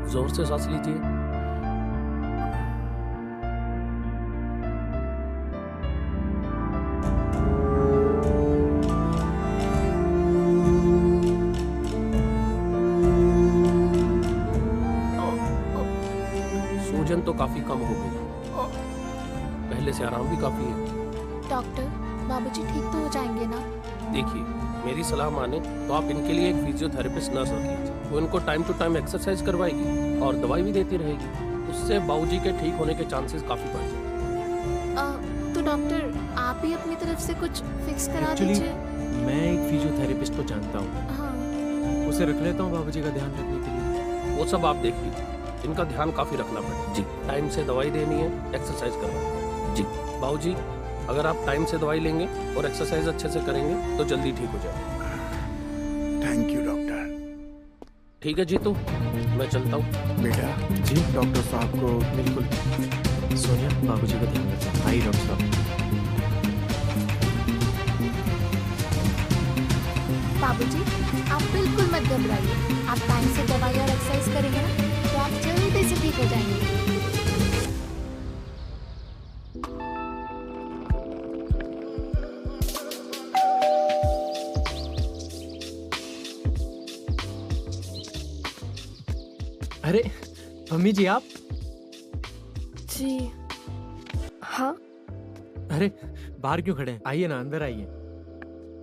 जोर से सांस लीजिए। सूजन तो काफी कम हो गई, पहले से आराम भी काफी है। डॉक्टर, बाबूजी ठीक तो हो जाएंगे ना? देखिए, मेरी सलाह माने तो आप इनके लिए एक फिजियोथेरेपिस्ट नर्स रख लीजिए। वो इनको टाइम टू टाइम एक्सरसाइज करवाएगी और दवाई भी देती रहेगी। उससे बाबूजी के ठीक होने के चांसेस काफी बढ़ जाएंगे। तो डॉक्टर, आप ही अपनी तरफ से कुछ फिक्स करा Actually, दीजिए। मैं एक फिजियोथेरेपिस्ट को जानता हूँ, हाँ। उसे रख लेता हूँ बाबूजी का ध्यान रखने के लिए। वो सब आप देख लीजिए, इनका ध्यान काफी रखना पड़ेगा। जी, टाइम से दवाई देनी है, एक्सरसाइज करवानी है। जी बाबूजी, अगर आप टाइम से दवाई लेंगे और एक्सरसाइज अच्छे से करेंगे तो जल्दी ठीक हो जाएगा। Thank you doctor. ठीक है जीतू, मैं चलता हूँ। बेटा जी डॉक्टर साहब को बिल्कुल। सोनिया, बाबूजी का ध्यान रखें। आई डॉक्टर साहब। बाबूजी, आप बिल्कुल मत घबराइए। आप टाइम से दवाई और एक्सरसाइज करेंगे ना तो आप जल्दी से ठीक हो जाएंगे। अरे मम्मी जी, आप? जी हाँ। अरे बाहर क्यों खड़े हैं? आइए ना, अंदर आइए।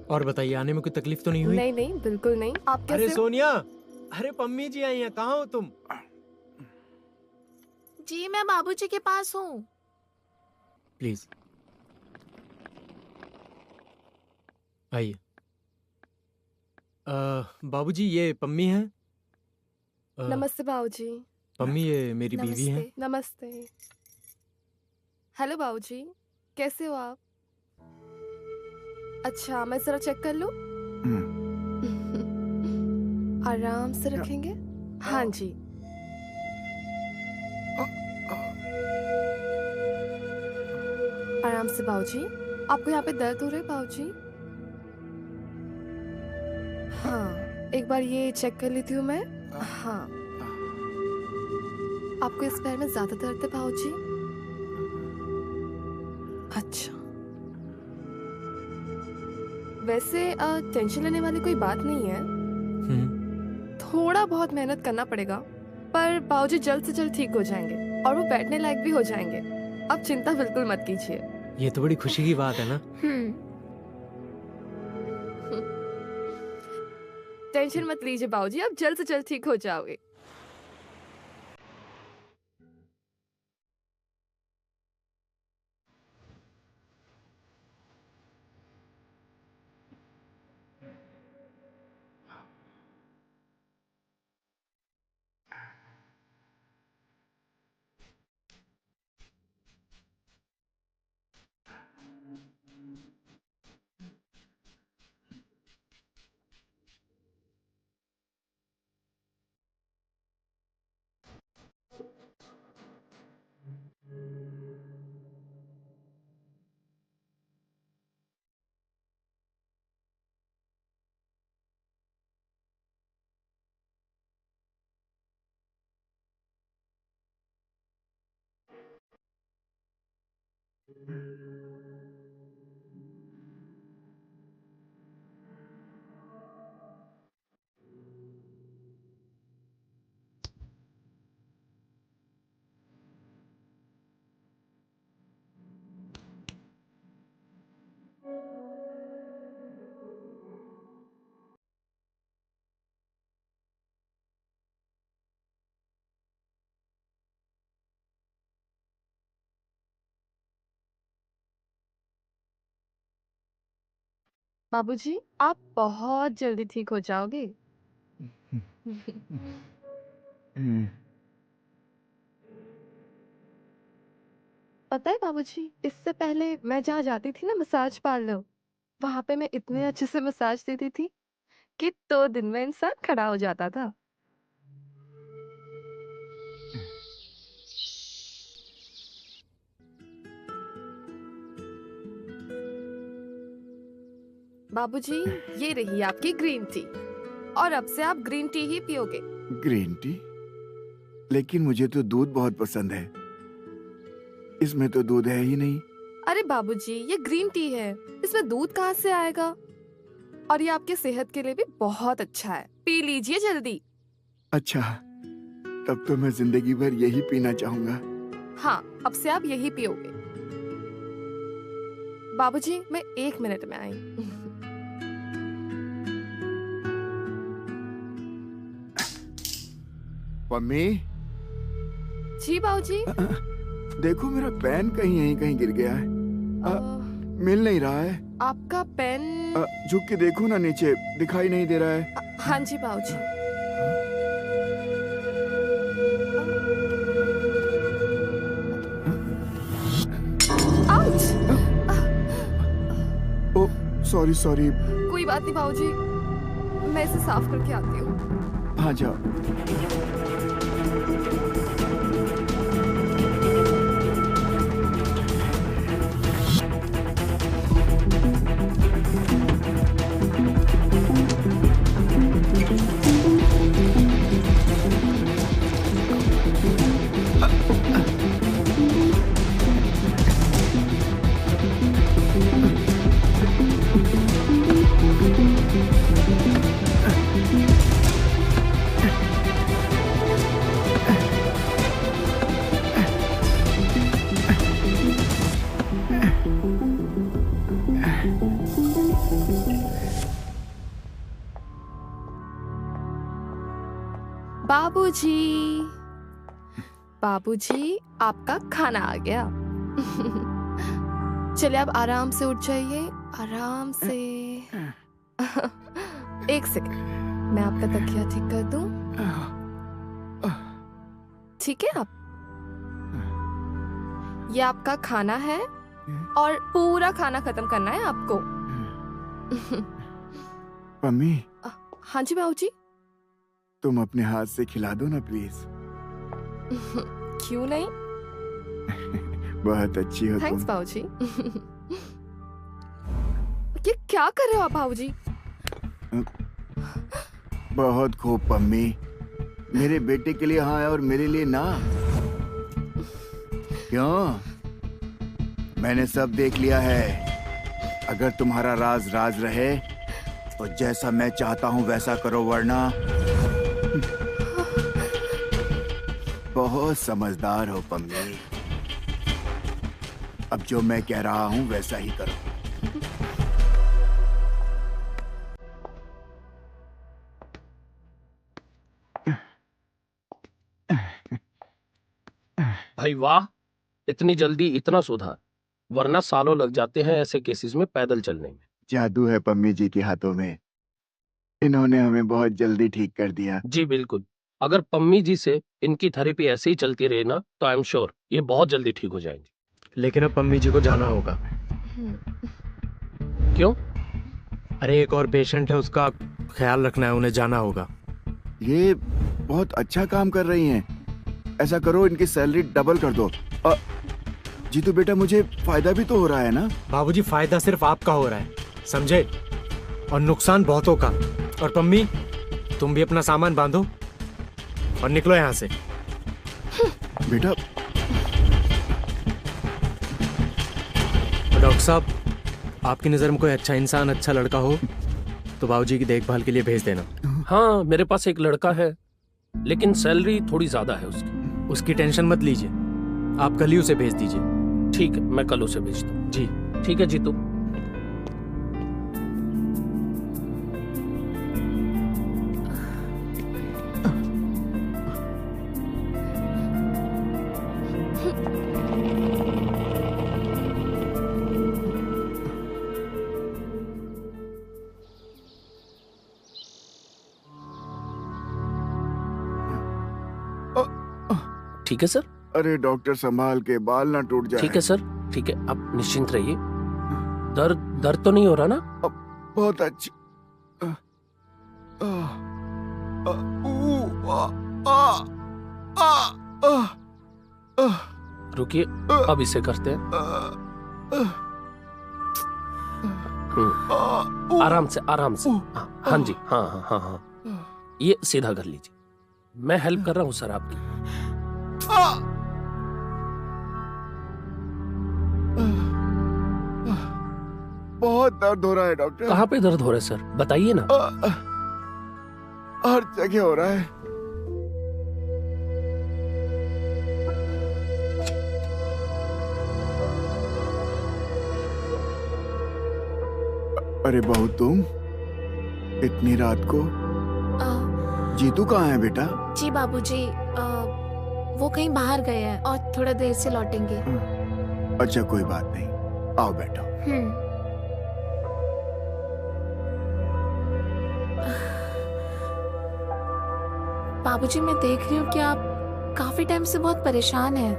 और बताइए, आने में कोई तकलीफ तो नहीं हुई? नहीं नहीं, बिल्कुल नहीं। आप अरे कैसे? सोनिया, अरे पम्मी जी आई हैं, कहाँ हो तुम? जी, मैं बाबूजी के पास हूँ। प्लीज आइए। बाबूजी, ये पम्मी है। नमस्ते बाबूजी। पम्मी, ये मेरी बीवी है। नमस्ते नमस्ते। हेलो बाबूजी, कैसे हो आप? अच्छा, मैं जरा चेक कर लूं। आराम से रखेंगे। हाँ जी। आराम से बाबूजी। आपको यहाँ पे दर्द हो रहा है बाबूजी? हाँ, एक बार ये चेक कर लेती हूँ मैं। हाँ, आपको इस पैर में ज्यादा दर्द है बाबूजी? अच्छा, वैसे टेंशन लेने वाली कोई बात नहीं है। थोड़ा बहुत मेहनत करना पड़ेगा, पर बाबूजी जल्द से जल्द ठीक हो जाएंगे और वो बैठने लायक भी हो जाएंगे। आप चिंता बिल्कुल मत कीजिए। ये तो बड़ी खुशी की बात है ना। टेंशन मत लीजिए बाबूजी, आप जल्द से जल्द ठीक हो जाओगे। बाबूजी, आप बहुत जल्दी ठीक हो जाओगे। पता है बाबूजी, इससे पहले मैं जहाँ जाती थी ना मसाज पार्लर, वहां पे मैं इतने अच्छे से मसाज देती थी कि 2 दिन में इंसान खड़ा हो जाता था। बाबूजी, ये रही आपकी ग्रीन टी, और अब से आप ग्रीन टी ही पियोगे। Green tea? लेकिन मुझे तो दूध बहुत पसंद है। इसमें तो दूध है ही नहीं। अरे बाबूजी, ये ग्रीन टी है, इसमें दूध कहाँ से आएगा? और ये आपके सेहत के लिए भी बहुत अच्छा है, पी लीजिए जल्दी। अच्छा, तब तो मैं जिंदगी भर यही पीना चाहूंगा। हाँ, अब से आप यही पियोगे। बाबूजी, मैं 1 मिनट में आई। मम्मी, जी बाबूजी। देखो मेरा पेन कहीं यहीं कहीं गिर गया है। मिल नहीं रहा है। आपका पेन? झुक के देखो ना, नीचे दिखाई नहीं दे रहा है। हाँ जी बाबूजी। आउच! ओ, सॉरी सॉरी। कोई बात नहीं बाबूजी, मैं इसे साफ करके आती हूँ। हाँ जाओ। बाबूजी, बाबूजी, आपका खाना आ गया। चलिए आप आराम से उठ जाइए, आराम से। 1 सेकंड, मैं आपका तकिया ठीक कर दूं। ठीक है आप? ये आपका खाना है और पूरा खाना खत्म करना है आपको। मम्मी, हाँ जी बाबूजी। तुम अपने हाथ से खिला दो ना प्लीज। क्यों नहीं? बहुत अच्छी हो थैंक्स तुम। बाबूजी। ये क्या कर रहे हो आप बाबूजी? बहुत खूब मम्मी, मेरे बेटे के लिए हाँ है और मेरे लिए ना। क्यों? मैंने सब देख लिया है। अगर तुम्हारा राज राज रहे तो जैसा मैं चाहता हूँ वैसा करो, वरना बहुत समझदार हो पम्मी। अब जो मैं कह रहा हूँ वैसा ही करो। भाई वाह, इतनी जल्दी इतना सुधार, वरना सालों लग जाते हैं ऐसे केसेस में पैदल चलने में। जादू है पम्मी जी के हाथों में। इन्होंने हमें बहुत जल्दी ठीक कर दिया। जी बिल्कुल, अगर पम्मी जी से इनकी थेरेपी ऐसे ही चलती रहे ना तो आई एम श्योर ये बहुत जल्दी ठीक हो जाएंगे। लेकिन अब पम्मी जी को जाना होगा। क्यों? अरे एक और पेशेंट है, उसका ख्याल रखना है, उन्हें जाना होगा। ये बहुत अच्छा काम कर रही हैं। ऐसा करो, इनकी सैलरी डबल कर दो। जीतू बेटा, मुझे फायदा भी तो हो रहा है ना। बाबूजी, फायदा सिर्फ आपका हो रहा है, समझे, और नुकसान बहुतों का। और पम्मी, तुम भी अपना सामान बांधो और निकलो यहाँ से। बेटा, डॉक्टर साहब, आपकी नज़र में कोई अच्छा इंसान, अच्छा लड़का हो तो बाबूजी की देखभाल के लिए भेज देना। हाँ, मेरे पास एक लड़का है, लेकिन सैलरी थोड़ी ज्यादा है उसकी। उसकी टेंशन मत लीजिए, आप कल ही उसे भेज दीजिए। ठीक है, मैं कल उसे भेजता हूँ। जी ठीक है जीतू। ठीक है सर। अरे डॉक्टर, संभाल के, बाल ना टूट जाए। ठीक है सर, ठीक है, आप निश्चिंत रहिए। दर्द तो नहीं हो रहा ना? बहुत अच्छी। रुकिए, अब इसे करते हैं। आराम से, आराम से। हाँ जी, हाँ हाँ हाँ हाँ, ये सीधा कर लीजिए। मैं हेल्प कर रहा हूँ सर आपकी। बहुत दर्द हो रहा है डॉक्टर। कहाँ पे दर्द हो रहा है सर, बताइए ना। हर जगह हो रहा है। अरे बहू, तुम इतनी रात को? जीतू कहाँ है बेटा? जी बाबूजी, वो कहीं बाहर गए हैं और थोड़ा देर से लौटेंगे। अच्छा कोई बात नहीं, आओ बैठो। बाबूजी, मैं देख रही हूँ कि आप काफी टाइम से बहुत परेशान हैं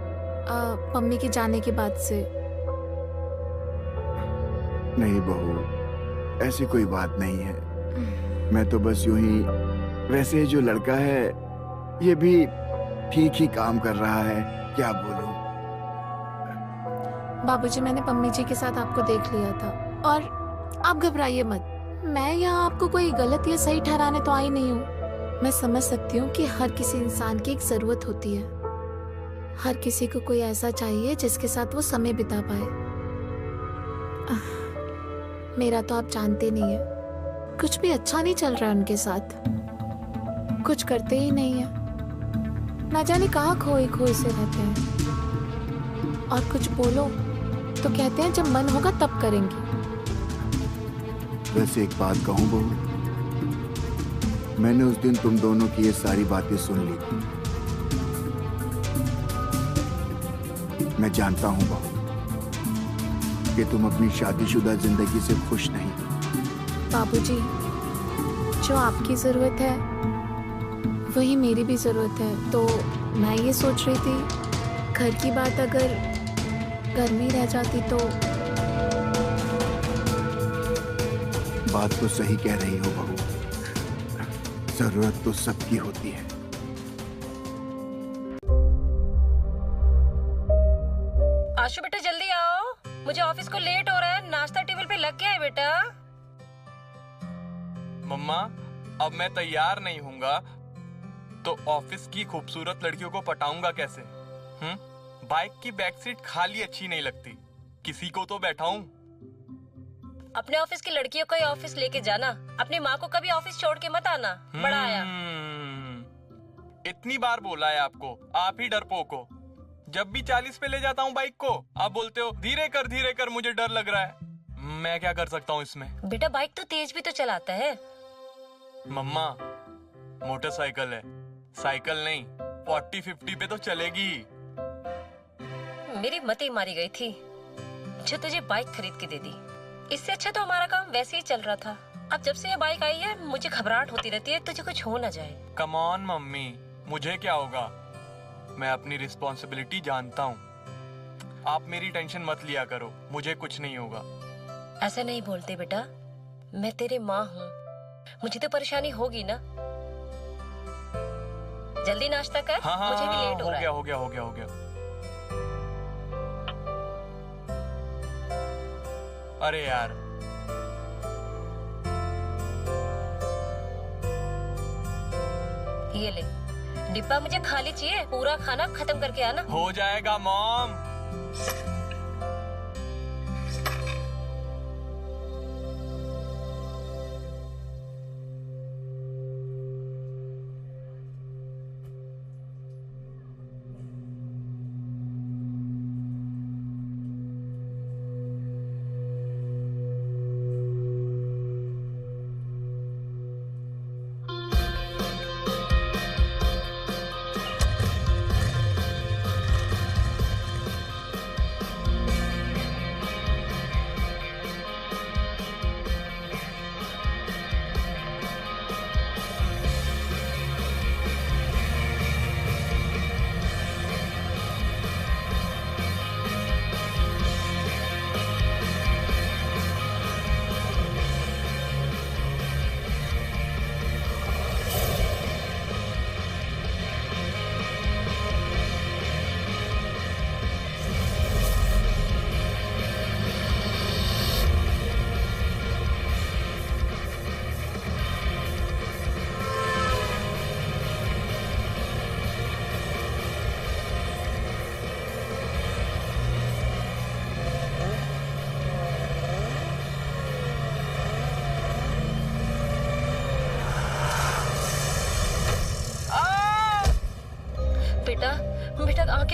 मम्मी के जाने के बाद से। नहीं बहू, ऐसी कोई बात नहीं है। मैं तो बस यूं ही, वैसे जो लड़का है ये भी ठीक ही काम कर रहा है, क्या बोलूं। बाबूजी, मैंने मम्मी जी के साथ आपको देख लिया था और आप घबराइए मत। मैं यहाँ आपको कोई गलत या सही ठहराने तो आई नहीं हूँ। मैं समझ सकती हूँ कि हर किसी इंसान की एक जरूरत होती है। हर किसी को कोई ऐसा चाहिए जिसके साथ वो समय बिता पाए। मेरा तो आप जानते नहीं है, कुछ भी अच्छा नहीं चल रहा है उनके साथ। कुछ करते ही नहीं है, ना जाने कहाँ खोए खोए से रहते हैं। और कुछ बोलो तो कहते हैं जब मन होगा तब करेंगे। वैसे एक बात कहूं बहू, मैंने उस दिन तुम दोनों की ये सारी बातें सुन ली थी। मैं जानता हूं बहू कि तुम अपनी शादीशुदा जिंदगी से खुश नहीं। बाबूजी, जो आपकी जरूरत है वही मेरी भी जरूरत है। तो मैं ये सोच रही थी, घर की बात अगर घर में रह जाती तो। बात तो सही कह रही हो बहू, जरूरत तो सबकी होती है। आशु बेटा जल्दी आओ, मुझे ऑफिस को लेट हो रहा है। नाश्ता टेबल पे लग गया है बेटा। मम्मा, अब मैं तैयार नहीं हूँगा तो ऑफिस की खूबसूरत लड़कियों को पटाऊंगा कैसे? बाइक की बैक सीट खाली अच्छी नहीं लगती, किसी को तो बैठाऊं। अपने ऑफिस की लड़कियों को ही ऑफिस लेके जाना, अपनी माँ को कभी ऑफिस छोड़ के मत आना। बड़ा आया। इतनी बार बोला है आपको, आप ही डरपोक हो। जब भी 40 पे ले जाता हूँ बाइक को, आप बोलते हो धीरे कर, मुझे डर लग रहा है। मैं क्या कर सकता हूँ इसमें? बेटा बाइक तो तेज भी तो चलाता है। मम्मा, मोटरसाइकिल है, साइकिल नहीं। 40-50 पे तो चलेगी। मेरी मती मारी गई थी जो तुझे बाइक खरीद के दे दी। इससे अच्छा तो हमारा काम वैसे ही चल रहा था। अब जब से ये बाइक आई है मुझे घबराहट होती रहती है, तुझे कुछ हो ना जाए। कम ऑन मम्मी, मुझे क्या होगा? मैं अपनी रिस्पॉन्सिबिलिटी जानता हूँ। आप मेरी टेंशन मत लिया करो, मुझे कुछ नहीं होगा। ऐसा नहीं बोलते बेटा, मैं तेरी माँ हूँ, मुझे तो परेशानी होगी ना। जल्दी नाश्ता कर। हाँ, मुझे भी लेट हो रहा है। हो गया। अरे यार, ये ले डिब्बा, मुझे खाली चाहिए, पूरा खाना खत्म करके आना। हो जाएगा मॉम।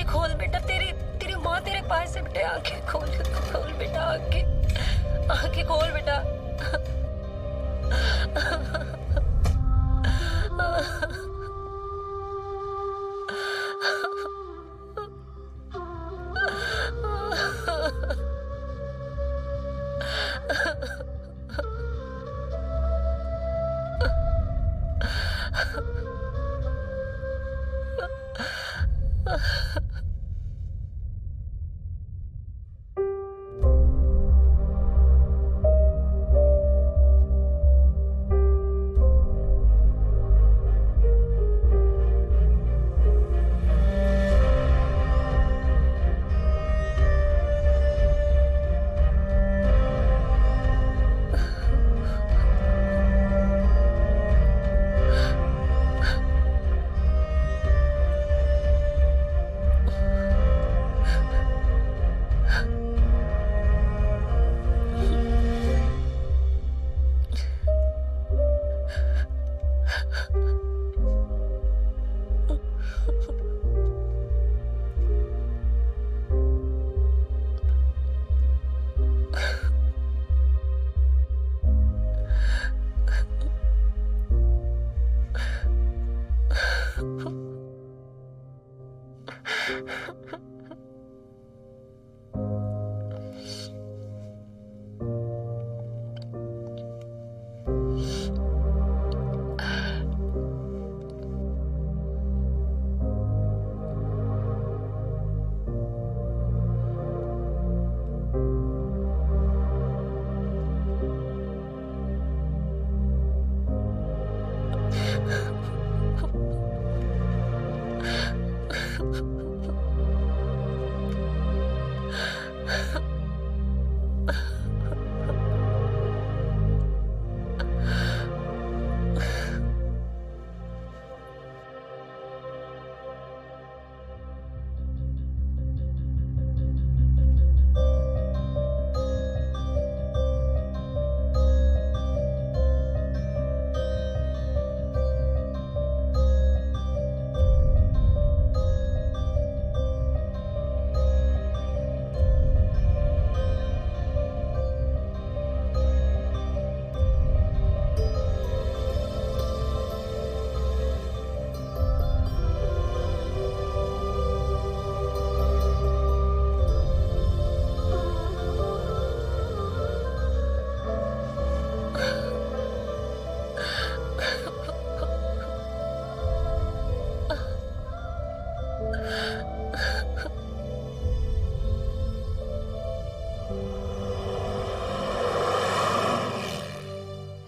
आंखें खोल बेटा, तेरी तेरी माँ तेरे पास है बेटा, आंखें खोल खोल बेटा, आंखें खोल बेटा।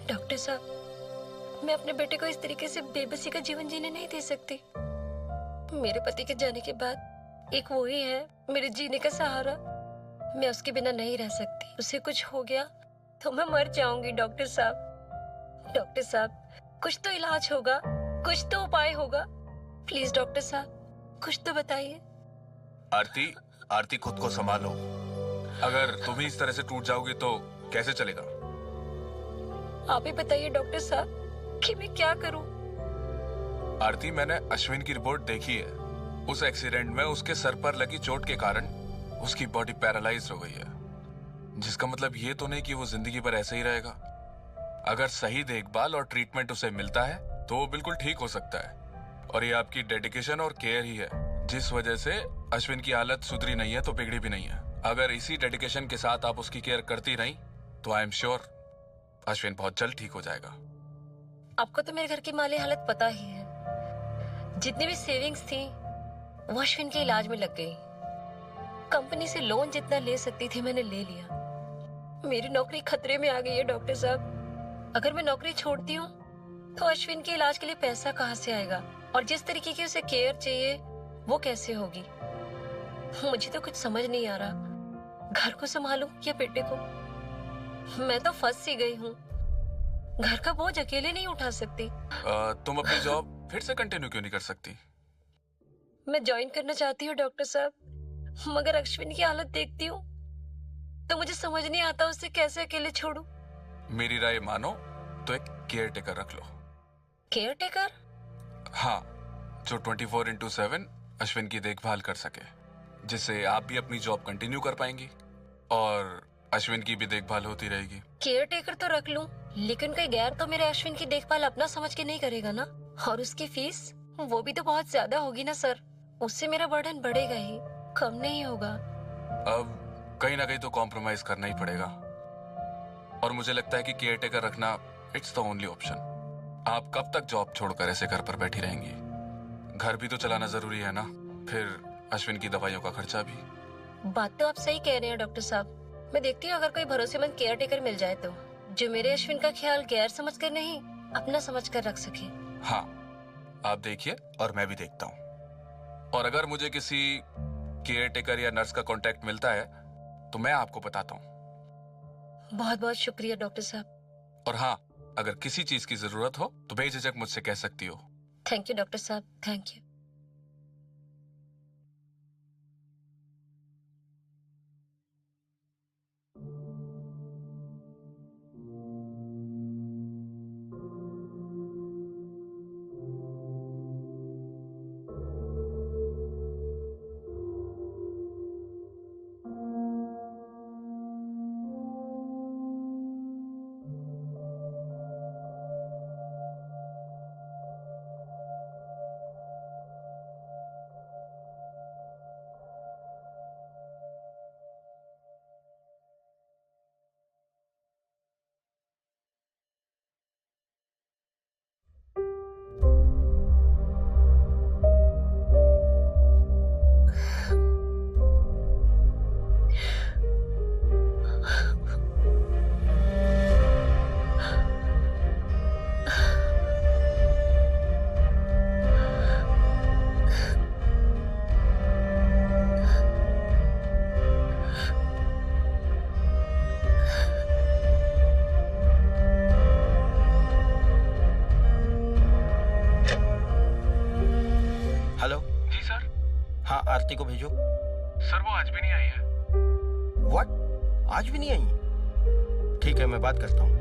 डॉक्टर साहब, मैं अपने बेटे को इस तरीके से बेबसी का जीवन जीने नहीं दे सकती। मेरे पति के जाने के बाद एक वो ही है मेरे जीने का सहारा। मैं उसके बिना नहीं रह सकती। उसे कुछ हो गया तो मैं मर जाऊंगी। डॉक्टर साहब, कुछ तो इलाज होगा, कुछ तो उपाय होगा। प्लीज डॉक्टर साहब, कुछ तो बताइए। आरती खुद को संभालो। अगर तुम ही इस तरह से टूट जाओगी तो कैसे चलेगा? आप ही बताइए डॉक्टर साहब कि मैं क्या करूं। आरती, मैंने अश्विन की रिपोर्ट देखी है। उस एक्सीडेंट में उसके सर पर लगी चोट के कारण उसकी बॉडी पैरालाइज हो गई है, जिसका मतलब ये तो नहीं कि वो जिंदगी भर ऐसे ही रहेगा। अगर सही देखभाल और ट्रीटमेंट उसे मिलता है तो वो बिल्कुल ठीक हो सकता है। और ये आपकी डेडिकेशन और केयर ही है जिस वजह से अश्विन की हालत सुधरी नहीं है तो बिगड़ी भी नहीं है। अगर इसी डेडिकेशन के साथ आप उसकी केयर करती रही तो आई एम श्योर अश्विन बहुत जल्द ठीक हो जाएगा। आपको तो मेरे घर की माली हालत पता ही है। जितनी भी सेविंग्स थी वो अश्विन के इलाज में लग गई। कंपनी से लोन जितना ले सकती थी मैंने ले लिया। मेरी नौकरी खतरे में आ गई है डॉक्टर साहब। अगर मैं नौकरी छोड़ती हूँ तो अश्विन के इलाज के लिए पैसा कहाँ से आएगा, और जिस तरीके की उसे केयर चाहिए वो कैसे होगी। मुझे तो कुछ समझ नहीं आ रहा, घर को संभालूं या बेटे को। मैं तो फंस सी गई हूँ। घर का बोझ अकेले नहीं उठा सकती। तुम अपनी जॉब फिर से कंटिन्यू क्यों नहीं कर सकती? मैं ज्वाइन करना चाहती हूँ डॉक्टर साहब, मगर अश्विन की हालत देखती हूँ तो मुझे समझ नहीं आता उसे कैसे अकेले छोड़ूं। मेरी राय मानो तो एक केयर टेकर रख लो। Care taker? हाँ, जो 24/7 अश्विन की देखभाल कर सके, जिससे आप भी अपनी जॉब कंटिन्यू कर पाएंगी और अश्विन की भी देखभाल होती रहेगी। केयर टेकर तो रख लूं, लेकिन कोई गैर तो मेरे अश्विन की देखभाल अपना समझ के नहीं करेगा ना। और उसकी फीस वो भी तो बहुत ज्यादा होगी ना सर। उससे मेरा बर्डन बढ़ेगा ही, कम नहीं होगा। अब कहीं ना कहीं तो कॉम्प्रोमाइज करना ही पड़ेगा और मुझे लगता है कि केयर टेकर रखना इट्स द ओनली ऑप्शन। आप कब तक जॉब छोड़कर ऐसे घर पर बैठी रहेंगी? घर भी तो चलाना जरूरी है ना, फिर अश्विन की दवाइयों का खर्चा भी। बात तो आप सही कह रहे हैं डॉक्टर साहब। मैं देखती हूँ अगर कोई भरोसेमंद केयर टेकर मिल जाए तो, जो मेरे अश्विन का ख्याल गैर समझ कर नहीं अपना समझ कर रख सके। हाँ, आप देखिए और मैं भी देखता हूँ। और अगर मुझे किसी केयर टेकर या नर्स का कांटेक्ट मिलता है तो मैं आपको बताता हूँ। बहुत बहुत शुक्रिया डॉक्टर साहब। और हाँ, अगर किसी चीज की जरूरत हो तो बेझिझक मुझसे कह सकती हो। थैंक यू डॉक्टर साहब, थैंक यू। हेलो जी सर। हाँ, आरती को भेजो। सर वो आज भी नहीं आई है। व्हाट? आज भी नहीं आई? ठीक है, मैं बात करता हूँ।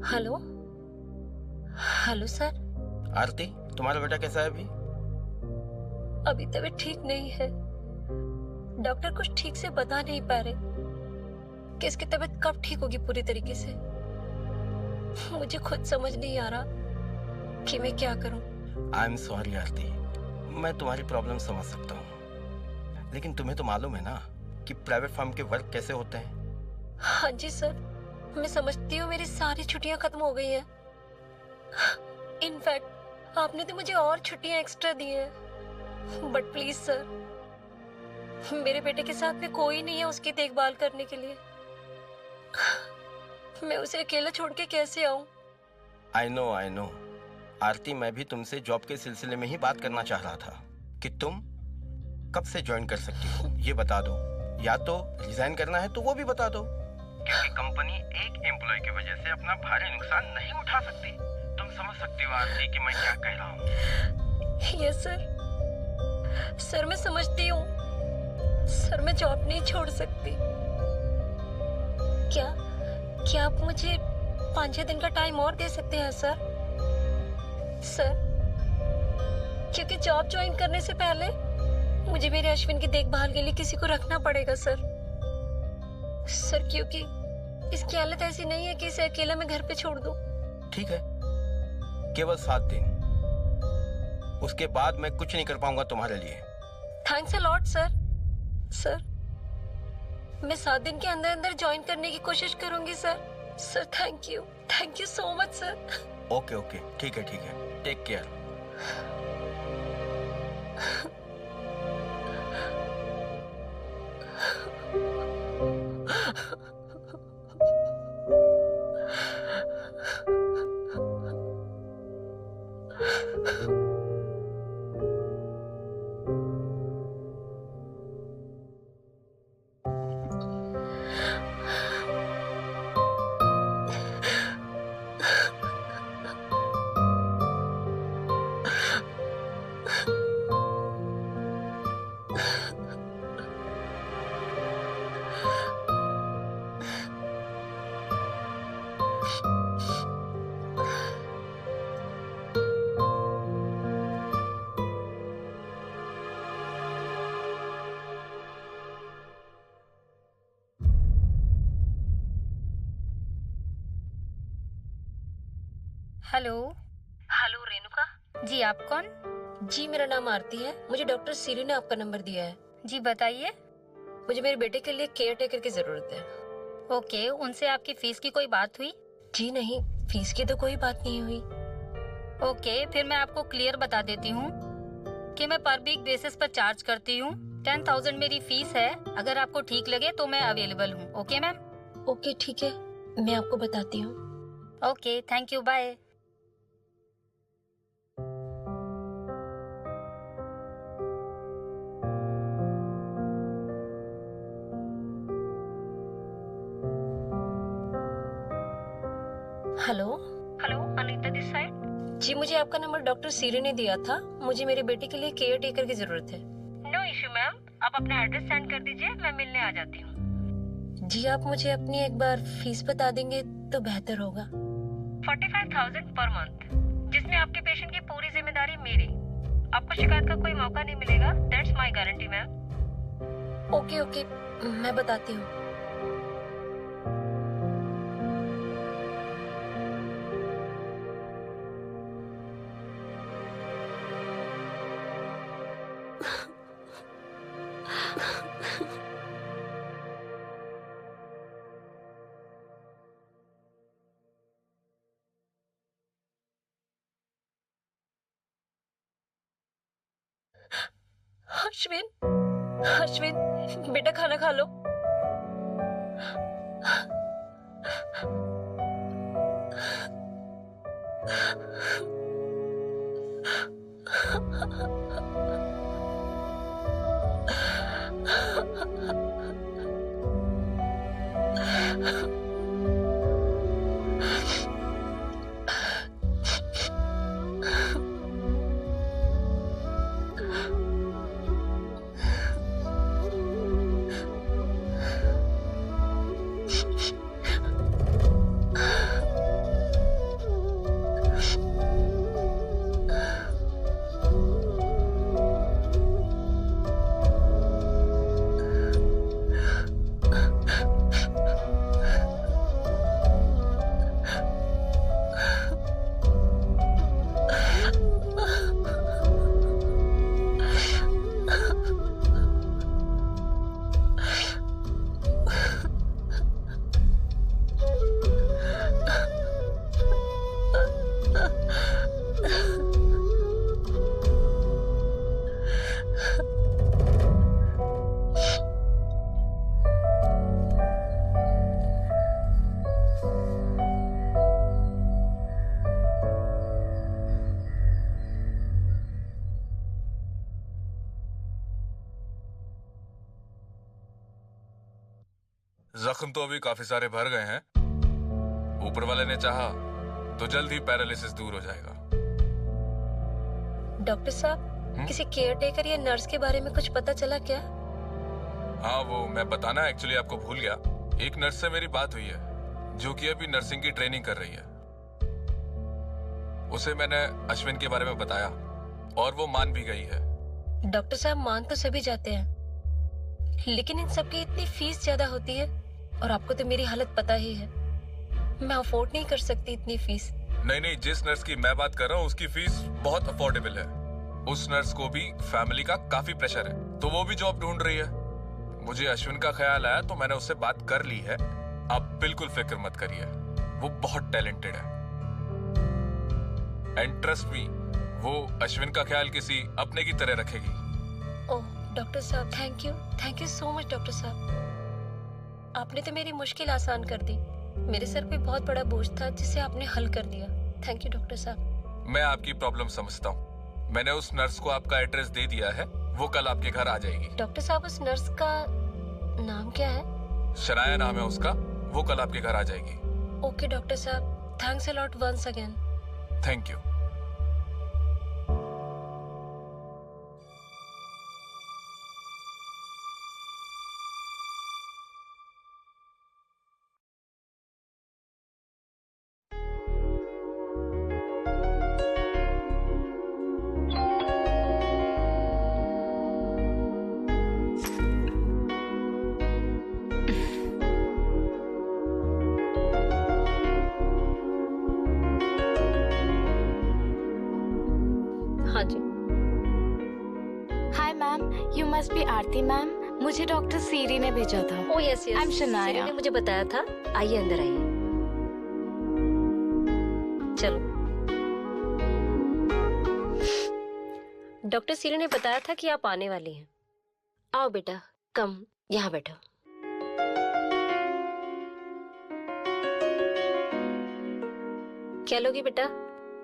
Hello hello sir. आरती, तुम्हारा बेटा कैसा है अभी? अभी तबीयत ठीक नहीं है। डॉक्टर कुछ ठीक से बता नहीं पा रहे कि इसकी तबीयत कब ठीक होगी पूरी तरीके से। मुझे खुद समझ नहीं आ रहा कि मैं क्या करूं। आई एम सॉरी आरती, मैं तुम्हारी प्रॉब्लम समझ सकता हूँ, लेकिन तुम्हें तो मालूम है ना कि प्राइवेट फर्म के वर्क कैसे होते हैं। हाँ जी सर, मैं समझती हूँ मेरी सारी छुट्टियां खत्म हो गई हैं। इनफैक्ट आपने तो मुझे और छुट्टियां एक्स्ट्रा दी हैं। बट प्लीज सर, मेरे बेटे के साथ में कोई नहीं है उसकी देखभाल करने के लिए। मैं उसे अकेला छोड़ के कैसे आऊं? आई नो आरती, मैं भी तुमसे जॉब के सिलसिले में ही बात करना चाह रहा था कि तुम कब से ज्वाइन कर सकती हो ये बता दो, या तो रिजाइन करना है तो वो भी बता दो, क्योंकि कंपनी एक एम्प्लॉय की वजह से अपना भारी नुकसान नहीं उठा सकती। तुम समझ सकती हो आरती कि मैं क्या कह रहा हूँ। यस सर, मैं समझती हूँ सर, मैं जॉब नहीं छोड़ सकती। क्या आप मुझे 5-6 दिन का टाइम और दे सकते हैं सर? क्योंकि जॉब ज्वाइन करने से पहले मुझे मेरे अश्विन की देखभाल के लिए किसी को रखना पड़ेगा सर, क्योंकि इसकी हालत ऐसी नहीं है कि इसे अकेला मैं घर पे छोड़ दूं। ठीक है, केवल 7 दिन, उसके बाद मैं कुछ नहीं कर पाऊंगा तुम्हारे लिए। थैंक्स अ लॉट सर, मैं 7 दिन के अंदर अंदर ज्वाइन करने की कोशिश करूंगी sir. Thank you so much sir. Okay, ठीक है, take care. Hello. Hello Renuka. जी आप कौन? जी मेरा नाम आरती है, मुझे डॉक्टर सीरी ने आपका नंबर दिया है। जी बताइए। मुझे मेरे बेटे के लिए केयर टेकर की जरूरत है। ओके, उनसे आपकी फीस की कोई बात हुई? जी नहीं, फीस की तो कोई बात नहीं हुई। ओके, फिर मैं आपको क्लियर बता देती हूँ कि मैं पर वीक बेसिस पर चार्ज करती हूँ। 10,000 मेरी फीस है। अगर आपको ठीक लगे तो मैं अवेलेबल हूँ। Okay ma'am? ओके ठीक है, मैं आपको बताती हूँ। Okay, thank you, bye. Hello. Hello, Anita this side. जी मुझे आपका नंबर डॉक्टर सीरी ने दिया था, मुझे मेरे बेटे के लिए केयर टेकर की जरूरत है। नो इश्यू मैम, आप अपना एड्रेस सेंड कर दीजिए, मैं मिलने आ जाती हूँ। जी आप मुझे अपनी एक बार फीस बता देंगे तो बेहतर होगा। 45,000 पर मंथ, जिसमें आपके पेशेंट की पूरी जिम्मेदारी मेरी। आपको शिकायत का कोई मौका नहीं मिलेगा, that's my guarantee ma'am. Okay okay, मैं बताती हूँ। अश्विन, अश्विन बेटा खाना खा लो। जख्म तो अभी काफी सारे भर गए हैं। ऊपर वाले ने चाहा तो जल्द ही पैरालिसिस दूर हो जाएगा। डॉक्टर साहब, किसी केयर टेकर या नर्स के बारे में कुछ पता चला क्या? हाँ, वो मैं बताना एक्चुअली आपको भूल गया। एक नर्स से मेरी बात हुई है जो कि अभी नर्सिंग की ट्रेनिंग कर रही है। उसे मैंने अश्विन के बारे में बताया और वो मान भी गई है। डॉक्टर साहब, मान तो सभी जाते हैं, लेकिन इन सब की इतनी फीस ज्यादा होती है और आपको तो मेरी हालत पता ही है। मैं अफोर्ड नहीं कर सकती इतनी फीस। नहीं नहीं, जिस नर्स की मैं बात कर रहा हूँ उसकी फीस बहुत अफोर्डेबल है। उस नर्स को भी फैमिली का काफी प्रेशर है तो वो भी जॉब ढूंढ रही है। मुझे अश्विन का ख्याल आया तो मैंने उससे बात कर ली है। आप बिल्कुल फिक्र मत करिए, वो बहुत टैलेंटेड है। एंड ट्रस्ट मी, वो अश्विन का ख्याल किसी अपने की तरह रखेगी। ओह डॉक्टर साहब, thank you so much doctor साहब। आपने तो मेरी मुश्किल आसान कर दी। मेरे सर पे बहुत बड़ा बोझ था जिसे आपने हल कर दिया। थैंक यू डॉक्टर साहब। मैं आपकी प्रॉब्लम समझता हूँ। मैंने उस नर्स को आपका एड्रेस दे दिया है, वो कल आपके घर आ जाएगी। डॉक्टर साहब, उस नर्स का नाम क्या है? शनाया नाम है उसका, वो कल आपके घर आ जाएगी। ओके डॉक्टर साहब, thanks a lot once again. Thank you. You must be Aarti ma'am. मुझे डॉक्टर सीरी ने भेजा था। Oh yes yes, I'm Shanaya. Siri ने मुझे बताया था। आइए अंदर आइए। चलो। डॉक्टर सीरी ने बताया था कि आप आने वाली हैं। आओ बेटा, कम यहाँ बैठो। क्या लोगी बेटा,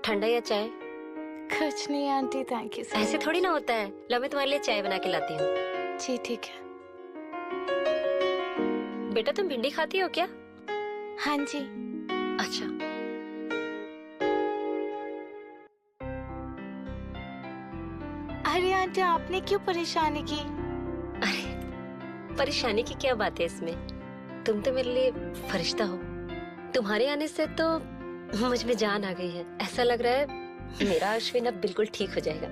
ठंडा या चाय? कुछ नहीं आंटी, थैंक यू। ऐसे थोड़ी ना होता है। लो मैं तुम्हारे लिए चाय बना के लाती हूँ। जी ठीक है। बेटा तुम भिंडी खाती हो क्या? हाँ जी। अच्छा। अरे आंटी, आपने क्यों परेशानी की? अरे परेशानी की क्या बात है इसमें? तुम तो मेरे लिए फरिश्ता हो। तुम्हारे आने से तो मुझ में जान आ गई है। ऐसा लग रहा है मेरा अश्विन अब बिल्कुल ठीक हो जाएगा।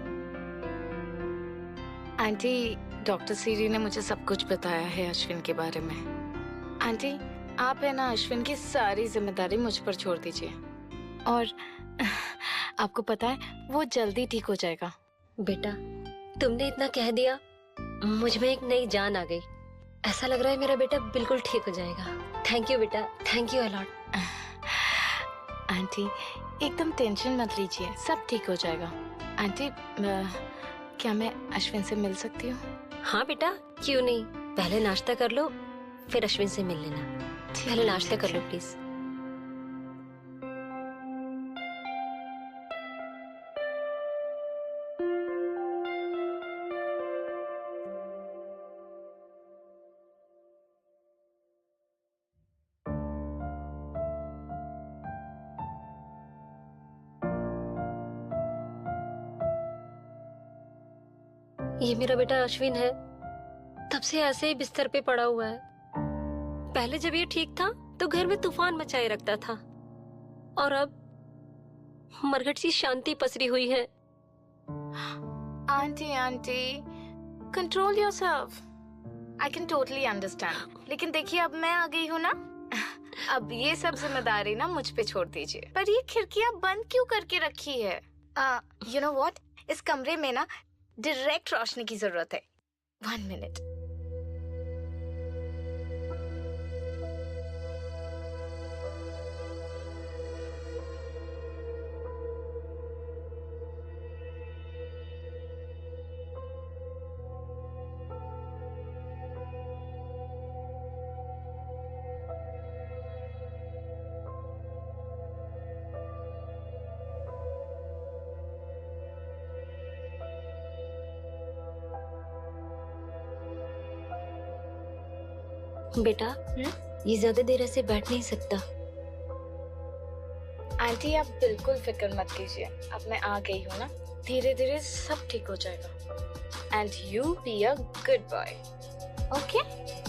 आंटी, डॉक्टर सीरी ने मुझे सब कुछ बताया है अश्विन के बारे में। आंटी, आप है ना अश्विन की सारी जिम्मेदारी मुझ पर छोड़ दीजिए, और आपको पता है वो जल्दी ठीक हो जाएगा। बेटा तुमने इतना कह दिया, मुझ में एक नई जान आ गई। ऐसा लग रहा है मेरा बेटा बिल्कुल ठीक हो जाएगा। थैंक यू बेटा, थैंक यू अलॉट। आंटी एकदम टेंशन मत लीजिए, सब ठीक हो जाएगा। आंटी क्या मैं अश्विन से मिल सकती हूँ? हाँ बेटा, क्यों नहीं। पहले नाश्ता कर लो, फिर अश्विन से मिल लेना। पहले नाश्ता कर लो प्लीज। ये मेरा बेटा अश्विन है। तब से ऐसे ही बिस्तर पे पड़ा हुआ है। पहले जब ये ठीक था तो घर में तूफान मचाए रखता था, और अब मरघट सी शांति पसरी हुई है। Aunty control yourself. I can totally understand, लेकिन देखिए अब मैं आ गई हूँ ना, अब ये सब जिम्मेदारी ना मुझ पे छोड़ दीजिए। पर ये खिड़कियाँ बंद क्यों करके रखी है? यू नो व्हाट, इस कमरे में ना डायरेक्ट रोशनी की जरूरत है। 1 मिनट। बेटा ये ज्यादा देर ऐसे बैठ नहीं सकता। आंटी आप बिल्कुल फिक्र मत कीजिए, अब मैं आ गई हूँ ना, धीरे धीरे सब ठीक हो जाएगा। And you be a good boy, okay?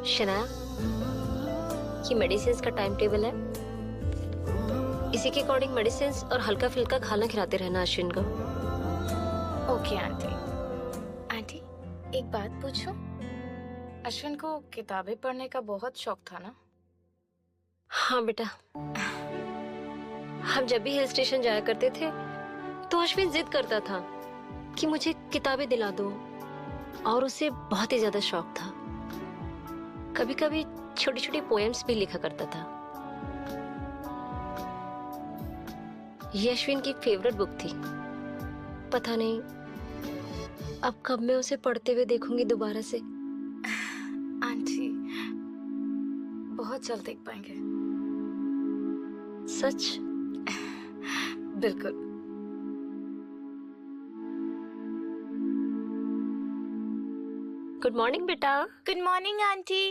Shanaya, ये मेडिसिन का टाइम टेबल है। इसी के अकॉर्डिंग मेडिसिन और हल्का फुल्का खाना खिलाते रहना अश्विन को। Okay aunty. आंटी एक बात पूछूं? अश्विन को किताबें पढ़ने का बहुत शौक था ना? हाँ बेटा, हम जब भी हिल स्टेशन जाया करते थे तो अश्विन जिद करता था कि मुझे किताबें दिला दो, और उसे बहुत ही ज्यादा शौक था। कभी कभी छोटी छोटी पोएम्स भी लिखा करता था। ये अश्विन की फेवरेट बुक थी। पता नहीं अब कब मैं उसे पढ़ते हुए देखूंगी दोबारा से। आंटी बहुत जल्द देख पाएंगे। सच? बिल्कुल। गुड मॉर्निंग बेटा। Good morning aunty.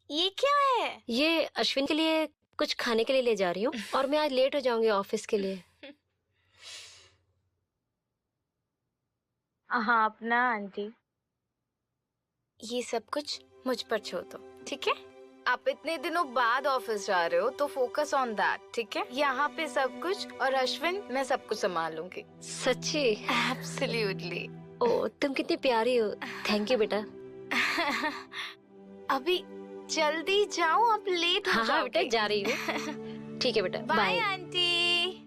ये क्या है? ये अश्विन के लिए कुछ खाने के लिए ले जा रही हूँ, और मैं आज लेट हो जाऊंगी ऑफिस के लिए। हाँ अपना आंटी। ये सब कुछ मुझ पर छोड़ दो, ठीक है? आप इतने दिनों बाद ऑफिस जा रहे हो तो फोकस ऑन दैट, ठीक है? यहाँ पे सब कुछ, और अश्विन मैं सब कुछ संभाल लूंगी। सच्ची? एब्सोल्युटली। ओ तुम कितनी प्यारी हो। थैंक यू बेटा। अभी जल्दी जाओ, आप लेट हो हाँ हाँ बेटा जाओगे। जा रही हूँ। ठीक है बेटा, बाय बाय। आंटी।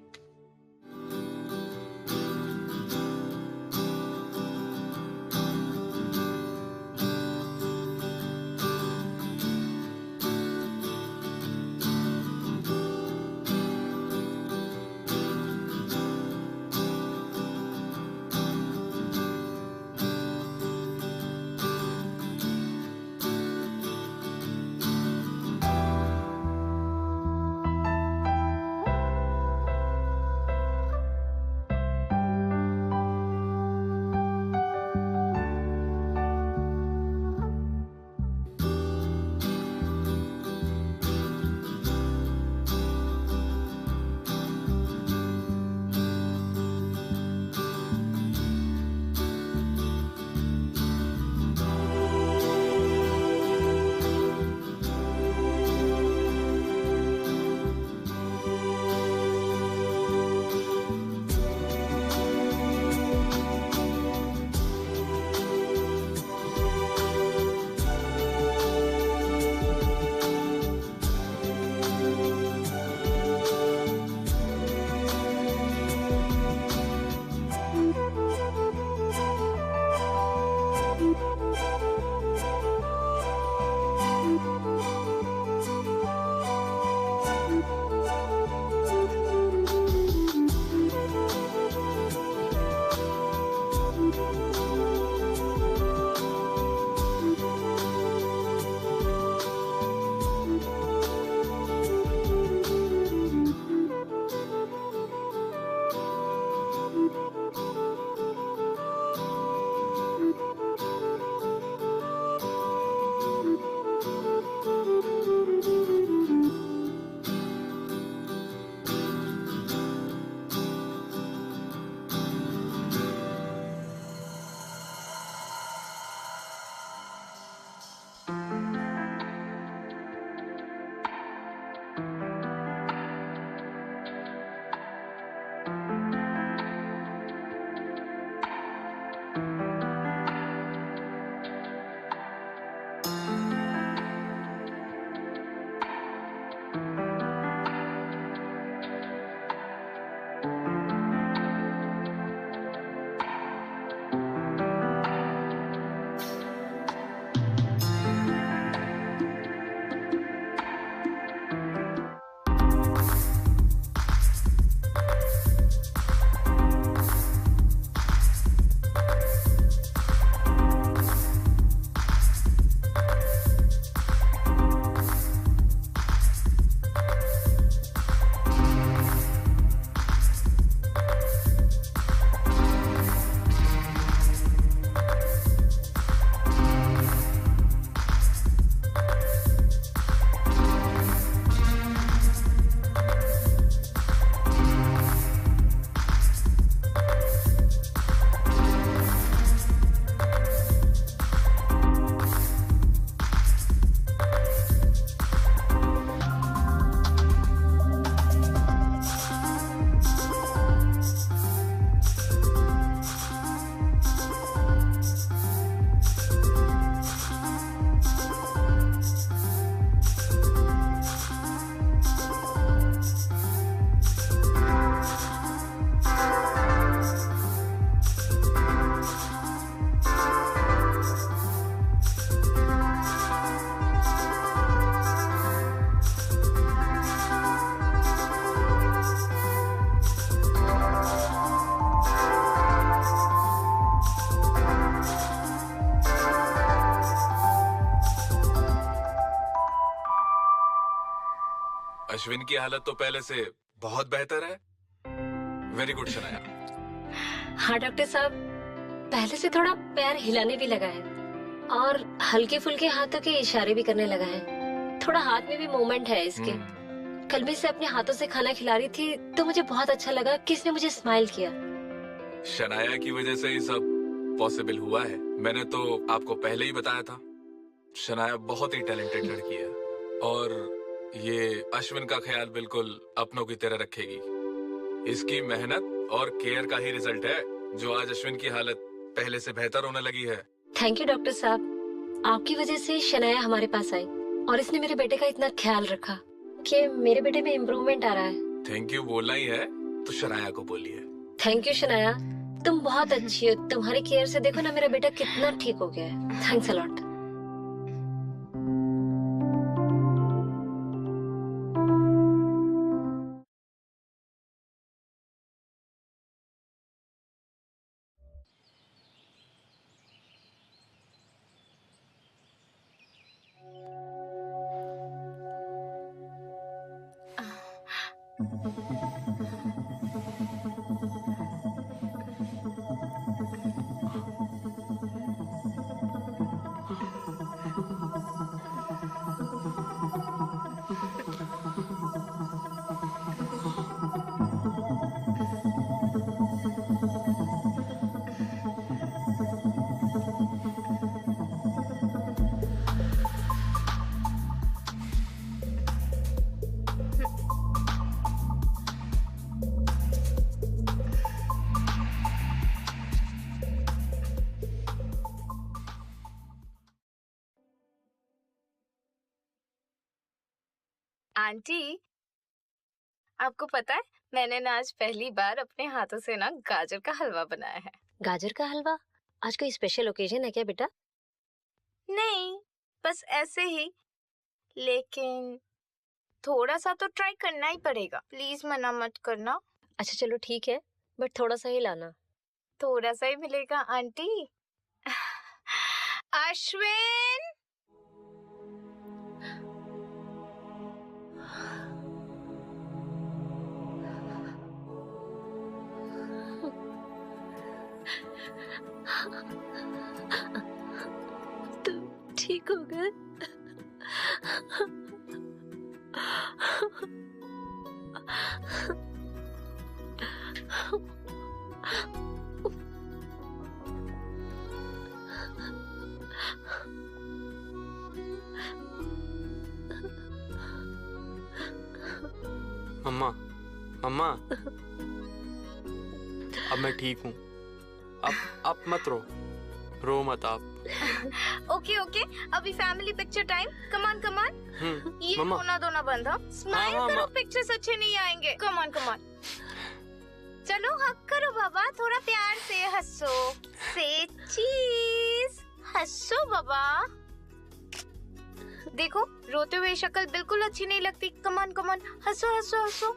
अश्विन की हालत तो पहले से बहुत बेहतर है। Very good Shanaya. हाँ डॉक्टर साहब, पहले से थोड़ा पैर हिलाने भी लगा है और हल्के फुल्के हाथों के इशारे भी करने लगा है। थोड़ा हाथ में भी मूवमेंट है इसके। कल भी से अपने हाथों से खाना खिला रही थी तो मुझे बहुत अच्छा लगा कि इसने मुझे स्माइल किया। शनाया की वजह से ही सब पॉसिबल हुआ है। मैंने तो आपको पहले ही बताया था, शनाया बहुत ही टैलेंटेड लड़की है और ये अश्विन का ख्याल बिल्कुल अपनों की तरह रखेगी। इसकी मेहनत और केयर का ही रिजल्ट है जो आज अश्विन की हालत पहले से बेहतर होने लगी है। थैंक यू डॉक्टर साहब, आपकी वजह से शनाया हमारे पास आई और इसने मेरे बेटे का इतना ख्याल रखा कि मेरे बेटे में इम्प्रूवमेंट आ रहा है। थैंक यू बोलना ही है तो शनाया को बोलिए। थैंक यू शनाया, तुम बहुत अच्छी हो। तुम्हारी केयर से देखो ना मेरा बेटा कितना ठीक हो गया है। Thanks a lot. आंटी, आपको पता है मैंने ना आज पहली बार अपने हाथों से ना गाजर का हलवा बनाया है। गाजर का हलवा? आज कोई स्पेशल ओकेजन है क्या बेटा? नहीं, बस ऐसे ही, लेकिन थोड़ा सा तो ट्राई करना ही पड़ेगा। प्लीज मना मत करना। अच्छा चलो ठीक है, बट थोड़ा सा ही लाना। थोड़ा सा ही मिलेगा आंटी। अश्विन, तुम ठीक हो गए? मम्मा, मम्मा, अब मैं ठीक हूँ। अब मत रो मत आप। ओके ओके, अभी फैमिली पिक्चर टाइम। कमान कमान, ये मम्मा। रोना धोना बंद। स्माइल हाँ, करो, हाँ, पिक्चर्स अच्छे नहीं आएंगे। कमान कमान, चलो हक करो बाबा, थोड़ा प्यार से हंसो। से चीज, हंसो बाबा। देखो रोते हुए शक्ल बिल्कुल अच्छी नहीं लगती। कमान कमान, हंसो हंसो हंसो।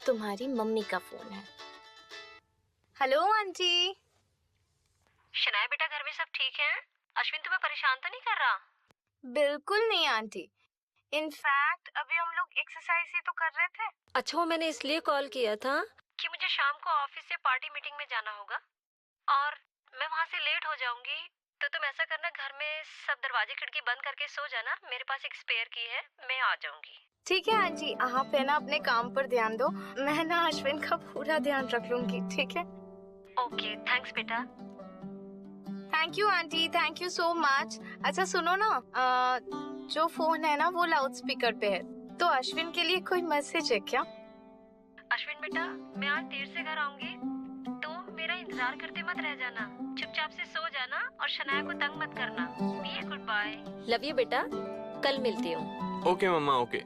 तुम्हारी मम्मी का फोन है। Hello aunty. शनाया बेटा, घर में सब ठीक है? अश्विन तुम्हें परेशान तो नहीं कर रहा? बिल्कुल नहीं आंटी, इनफैक्ट अभी हम लोग एक्सरसाइज ही तो कर रहे थे। अच्छा, वो मैंने इसलिए कॉल किया था कि मुझे शाम को ऑफिस से पार्टी मीटिंग में जाना होगा और मैं वहाँ से लेट हो जाऊंगी। तो तुम ऐसा करना, घर में सब दरवाजे खिड़की बंद करके सो जाना। मेरे पास एक स्पेयर की है, मैं आ जाऊंगी। ठीक है आंटी, आप है ना अपने काम पर ध्यान दो, मैं ना अश्विन का पूरा ध्यान रख लूंगी। ठीक है? ओके, थैंक्स बेटा। Thank you aunty, thank you so much. अच्छा सुनो ना, जो फोन है ना वो लाउड स्पीकर पे है, तो अश्विन के लिए कोई मैसेज है क्या? अश्विन बेटा, मैं आज देर से घर आऊंगी तो मेरा इंतजार करते मत रह जाना। चुपचाप से सो जाना और शनाया को तंग मत करना। Good bye. लव यू बेटा, कल मिलती हूँ। Okay mamma, okay.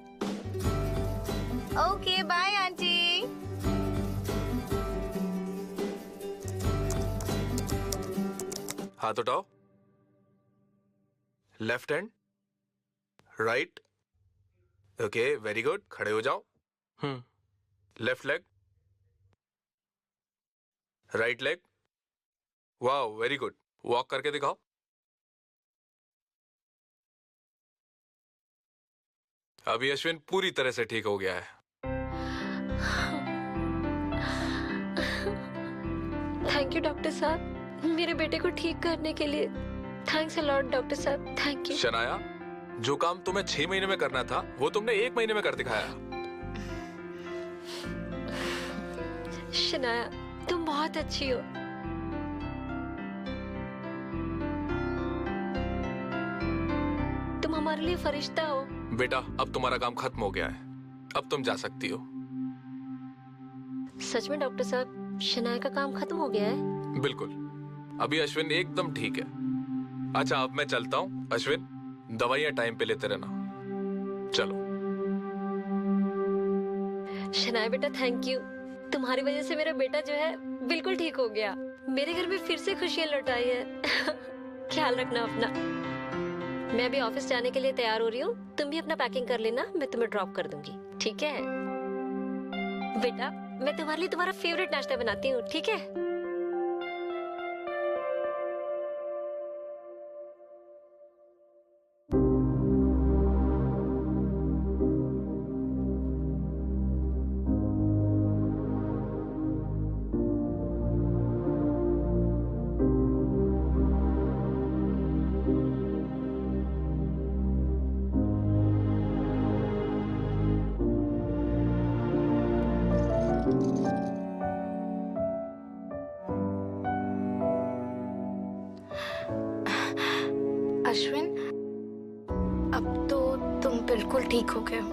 Okay bye aunty. हाथ उठाओ। Left hand, right. Okay, very good. खड़े हो जाओ। Left leg, right leg. वाह, वेरी गुड। वॉक करके दिखाओ। अभी अश्विन पूरी तरह से ठीक हो गया है। थैंक यू डॉक्टर साहब, मेरे बेटे को ठीक करने के लिए। थैंक्स अ लॉट डॉक्टर साहब, थैंक यू। शनाया, जो काम तुम्हें 6 महीने में करना था वो तुमने 1 महीने में कर दिखाया। शनाया, तुम बहुत अच्छी हो। तुम हमारे लिए फरिश्ता हो। बेटा, अब तुम्हारा काम खत्म हो गया है, अब तुम जा सकती हो। सच में डॉक्टर साहब, शनाया का काम खत्म हो गया है? बिल्कुल, अभी अश्विन एकदम ठीक है। अच्छा, अब मैं चलता हूँ। अश्विन, दवाइयाँ टाइम पे लेते रहना। चलो। शनाया बेटा, थैंक यू। तुम्हारी वजह से मेरा बेटा जो है बिल्कुल ठीक हो गया। मेरे घर में फिर से खुशियाँ लौट आई है। ख्याल रखना अपना। मैं अभी ऑफिस जाने के लिए तैयार हो रही हूँ, तुम भी अपना पैकिंग कर लेना, मैं तुम्हें ड्रॉप कर दूंगी, ठीक है? बेटा, मैं तुम्हारे लिए तुम्हारा फेवरेट नाश्ता बनाती हूँ, ठीक है? अश्विन, अब तो तुम बिल्कुल ठीक हो गए हो।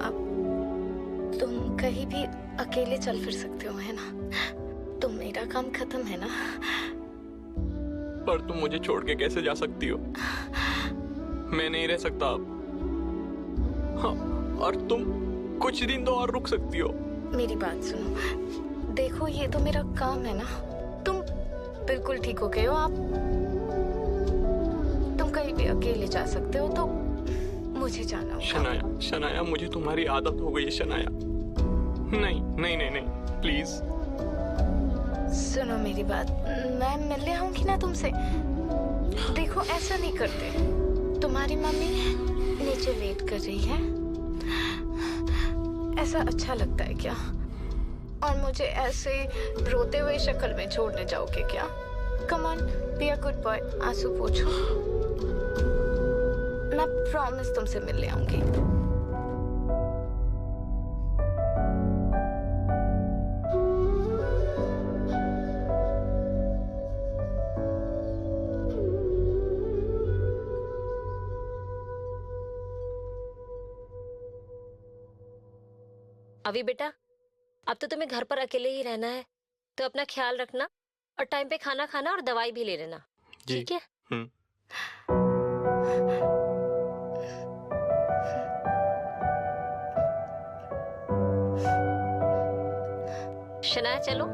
अब तुम कहीं भी अकेले चल फिर सकते हो, है ना? तो मेरा काम खत्म है ना? पर तुम मुझे छोड़ के कैसे जा सकती हो? मैं नहीं रह सकता अब। हाँ, और तुम कुछ दिन तो और रुक सकती हो। मेरी बात सुनो, देखो ये तो मेरा काम है ना। तुम बिल्कुल ठीक हो गए हो, आप तुम कहीं भी अकेले जा सकते हो, तो मुझे जाना होगा। शनाया, शनाया, मुझे तुम्हारी आदत हो गई है शनाया। नहीं नहीं नहीं नहीं, प्लीज। सुनो मेरी बात, मैं मिलने आऊंगी ना तुमसे। देखो ऐसा नहीं करते, तुम्हारी मम्मी नीचे वेट कर रही है। ऐसा अच्छा लगता है क्या? और मुझे ऐसे रोते हुए शक्ल में छोड़ने जाओगे क्या? Come on, be a good boy, आंसू पोंछो। मैं प्रॉमिस तुमसे मिलने आऊंगी। अभी बेटा, अब तो तुम्हें घर पर अकेले ही रहना है, तो अपना ख्याल रखना और टाइम पे खाना खाना और दवाई भी ले लेना, ठीक है? शनाया, चलो।